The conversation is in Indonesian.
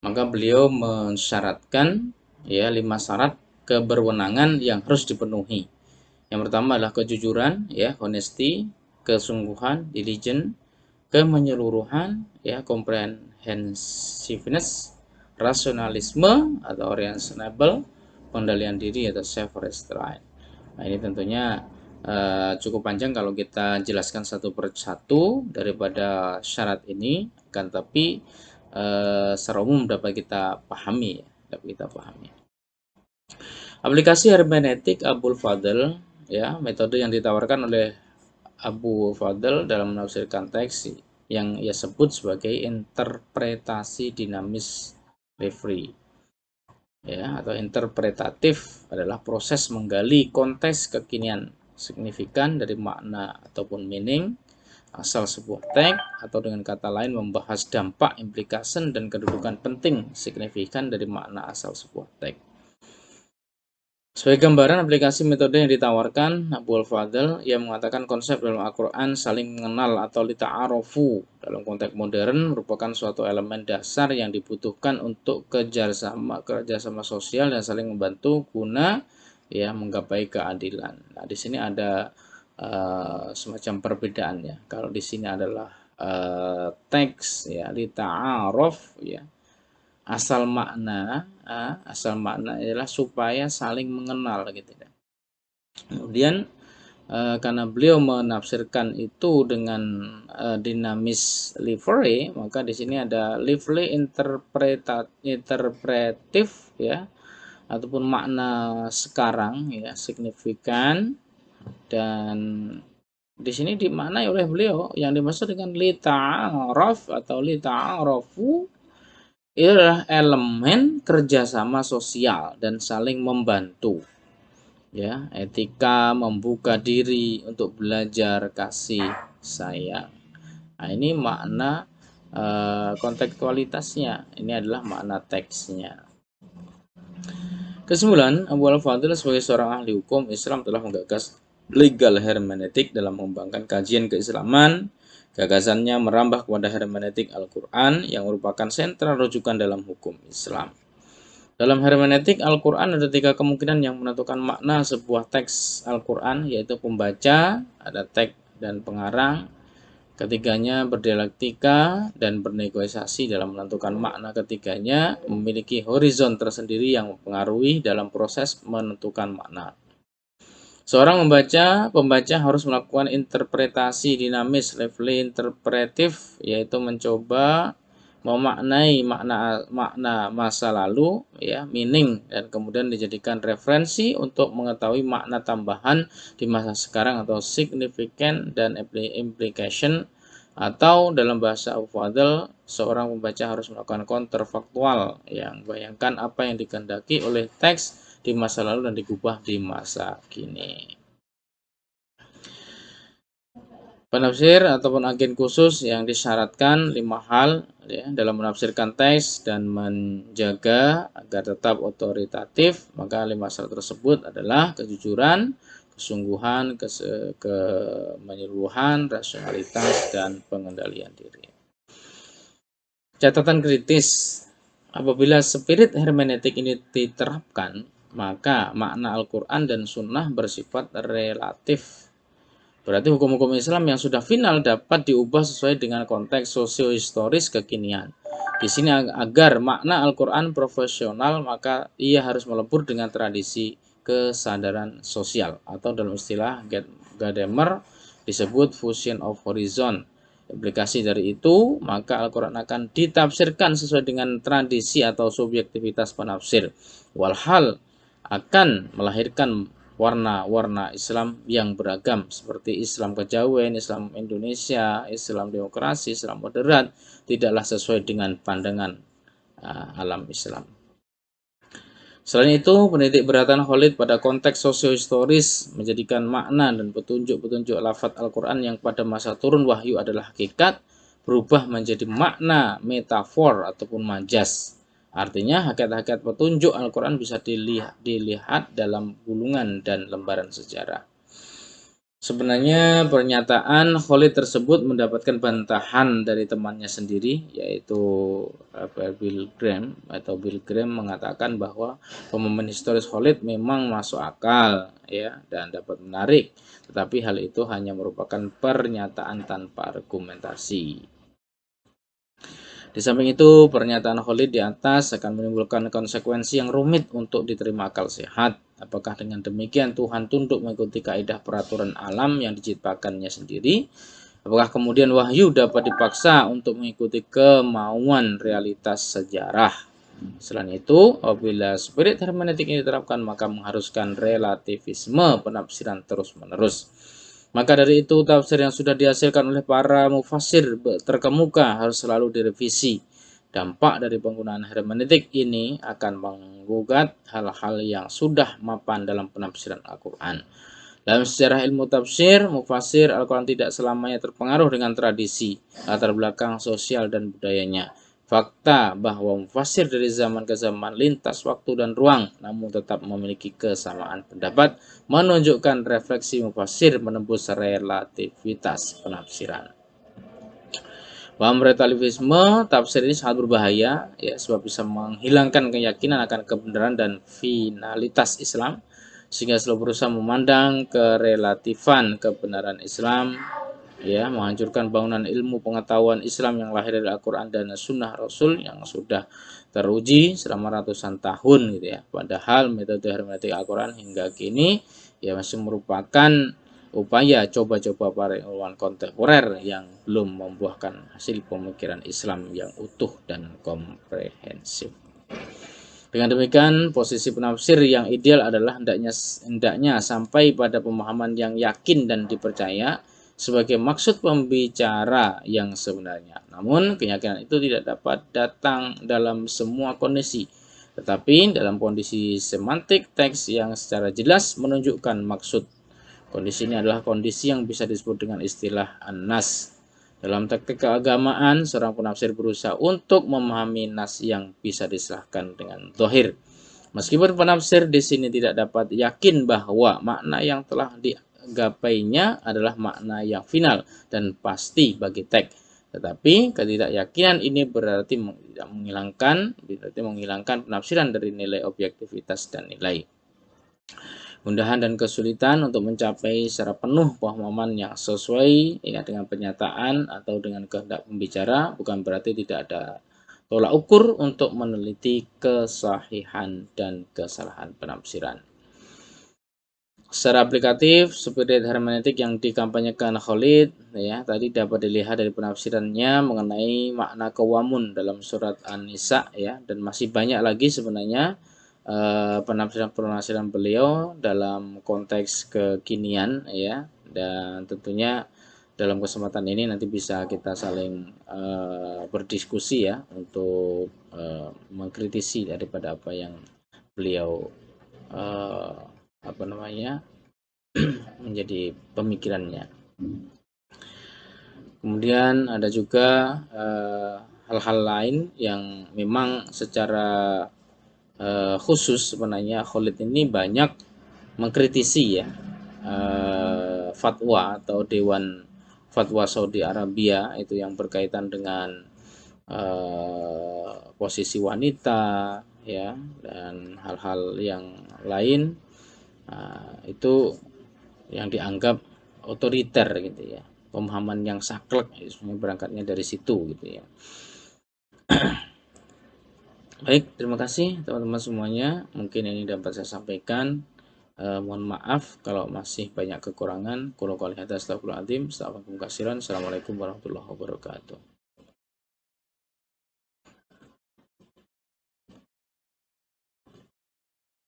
maka beliau mensyaratkan ya 5 syarat keberwenangan yang harus dipenuhi. Yang pertama adalah kejujuran, ya, honesty, kesungguhan, diligent, kemenyeluruhan, ya, comprehensiveness, rasionalisme atau reasonable, pengendalian diri atau self restraint. Nah, ini tentunya cukup panjang kalau kita jelaskan satu persatu daripada syarat ini, kan, tapi secara umum dapat kita pahami, Aplikasi hermeneutik Abul Fadl, ya, metode yang ditawarkan oleh Abu Fadl dalam menafsirkan teks yang ia sebut sebagai interpretasi dinamis Levry, ya, atau interpretatif adalah proses menggali konteks kekinian signifikan dari makna ataupun meaning asal sebuah teks, atau dengan kata lain membahas dampak, implication, dan kedudukan penting signifikan dari makna asal sebuah teks. Sebagai gambaran aplikasi metode yang ditawarkan Abul Fadl, ia mengatakan konsep dalam Al-Quran saling mengenal atau lita'arofu dalam konteks modern merupakan suatu elemen dasar yang dibutuhkan untuk kerjasama sosial dan saling membantu guna, ya, menggapai keadilan. Nah, di sini ada semacam perbedaan, ya. Kalau di sini adalah teks, ya, lita'arof, ya, asal makna adalah supaya saling mengenal, gitu ya. Kemudian karena beliau menafsirkan itu dengan dinamis Levry, maka di sini ada lively interpretif, ya, ataupun makna sekarang, ya, signifikan, dan di sini dimaknai oleh beliau yang dimaksud dengan lita'araf atau lita'arafu itu adalah elemen kerjasama sosial dan saling membantu, ya, etika, membuka diri untuk belajar, kasih sayang. Nah, ini makna kontekstualitasnya, ini adalah makna teksnya. Kesimpulan, Abu Al-Fadl sebagai seorang ahli hukum Islam telah menggagas legal hermeneutik dalam mengembangkan kajian keislaman. Gagasannya merambah kepada hermeneutik Al-Quran yang merupakan sentral rujukan dalam hukum Islam. Dalam hermeneutik Al-Quran ada 3 kemungkinan yang menentukan makna sebuah teks Al-Quran, yaitu pembaca, ada teks, dan pengarang. Ketiganya berdialektika dan bernegosiasi dalam menentukan makna. Ketiganya memiliki horizon tersendiri yang mempengaruhi dalam proses menentukan makna. Seorang pembaca harus melakukan interpretasi dinamis, lively interpretif, yaitu mencoba memaknai makna masa lalu, ya, meaning, dan kemudian dijadikan referensi untuk mengetahui makna tambahan di masa sekarang atau significant dan implication, atau dalam bahasa Abu Fadl, seorang pembaca harus melakukan counterfaktual yang bayangkan apa yang dikehendaki oleh teks di masa lalu dan digubah di masa kini. Penafsir ataupun agen khusus yang disyaratkan 5 hal, ya, dalam menafsirkan teks dan menjaga agar tetap otoritatif, maka 5 syarat tersebut adalah kejujuran, kesungguhan, kemenyeluruhan, rasionalitas, dan pengendalian diri. Catatan kritis, apabila spirit hermeneutik ini diterapkan, maka makna Al-Quran dan Sunnah bersifat relatif. Berarti hukum-hukum Islam yang sudah final dapat diubah sesuai dengan konteks sosio-historis kekinian. Di sini agar makna Al-Quran profesional, maka ia harus melebur dengan tradisi kesadaran sosial, atau dalam istilah Gadamer disebut fusion of horizon. Implikasi dari itu, maka Al-Quran akan ditafsirkan sesuai dengan tradisi atau subjektivitas penafsir. Walhal akan melahirkan warna-warna Islam yang beragam, seperti Islam kejawen, Islam Indonesia, Islam demokrasi, Islam moderat, tidaklah sesuai dengan pandangan alam Islam. Selain itu, penitik beratan Khalid pada konteks sosio-historis menjadikan makna dan petunjuk-petunjuk lafaz Al-Quran yang pada masa turun wahyu adalah hakikat, berubah menjadi makna metafor ataupun majas. Artinya, hakikat-hakikat petunjuk Al-Quran bisa dilihat dalam gulungan dan lembaran sejarah. Sebenarnya pernyataan Khalid tersebut mendapatkan bantahan dari temannya sendiri, yaitu Bill Graham, atau Bill Graham mengatakan bahwa pemahaman historis Khalid memang masuk akal ya dan dapat menarik, tetapi hal itu hanya merupakan pernyataan tanpa argumentasi. Di samping itu, pernyataan Khalid di atas akan menimbulkan konsekuensi yang rumit untuk diterima akal sehat. Apakah dengan demikian Tuhan tunduk mengikuti kaidah peraturan alam yang diciptakannya sendiri? Apakah kemudian wahyu dapat dipaksa untuk mengikuti kemauan realitas sejarah? Selain itu, apabila spirit hermeneutik ini diterapkan, maka mengharuskan relativisme penafsiran terus-menerus. Maka dari itu, tafsir yang sudah dihasilkan oleh para mufassir terkemuka harus selalu direvisi. Dampak dari penggunaan hermeneutik ini akan menggugat hal-hal yang sudah mapan dalam penafsiran Al-Quran. Dalam sejarah ilmu tafsir, mufassir Al-Quran tidak selamanya terpengaruh dengan tradisi, latar belakang sosial dan budayanya. Fakta bahwa mufassir dari zaman ke zaman lintas waktu dan ruang, namun tetap memiliki kesamaan pendapat, menunjukkan refleksi mufassir menembus relativitas penafsiran. Paham relativisme tafsir ini sangat berbahaya ya, sebab bisa menghilangkan keyakinan akan kebenaran dan finalitas Islam, sehingga selalu berusaha memandang kerelatifan kebenaran Islam ya, menghancurkan bangunan ilmu pengetahuan Islam yang lahir dari Al-Quran dan Sunnah Rasul yang sudah teruji selama ratusan tahun gitu ya. Padahal metode hermeneutik Al-Quran hingga kini ya masih merupakan upaya coba-coba para ilmuwan kontemporer yang belum membuahkan hasil pemikiran Islam yang utuh dan komprehensif. Dengan demikian, posisi penafsir yang ideal adalah hendaknya sampai pada pemahaman yang yakin dan dipercaya sebagai maksud pembicara yang sebenarnya. Namun, keyakinan itu tidak dapat datang dalam semua kondisi, tetapi dalam kondisi semantik teks yang secara jelas menunjukkan maksud. Kondisi ini adalah kondisi yang bisa disebut dengan istilah an-nas. Dalam taktik keagamaan, seorang penafsir berusaha untuk memahami nas yang bisa diserahkan dengan zahir. Meskipun penafsir di sini tidak dapat yakin bahwa makna yang telah digapainya adalah makna yang final dan pasti bagi teks. Tetapi ketidakyakinan ini berarti menghilangkan penafsiran dari nilai objektivitas dan nilai. Kemudahan dan kesulitan untuk mencapai secara penuh pemahaman yang sesuai ya, dengan pernyataan atau dengan kehendak pembicara bukan berarti tidak ada tolak ukur untuk meneliti kesahihan dan kesalahan penafsiran. Secara aplikatif, spirit hermeneutik yang dikampanyekan Khalid ya tadi dapat dilihat dari penafsirannya mengenai makna kewamun dalam surat An-Nisa ya, dan masih banyak lagi sebenarnya penafsiran beliau dalam konteks kekinian ya, dan tentunya dalam kesempatan ini nanti bisa kita saling berdiskusi ya untuk mengkritisi daripada apa yang beliau menjadi pemikirannya. Kemudian ada juga hal-hal lain yang memang secara khusus sebenarnya Khalid ini banyak mengkritisi ya fatwa atau Dewan Fatwa Saudi Arabia itu yang berkaitan dengan posisi wanita ya dan hal-hal yang lain itu yang dianggap otoriter gitu ya, pemahaman yang saklek sebenarnya berangkatnya dari situ gitu ya. Baik, terima kasih teman-teman semuanya. Mungkin ini dapat saya sampaikan. Mohon maaf kalau masih banyak kekurangan. Assalamualaikum warahmatullahi wabarakatuh.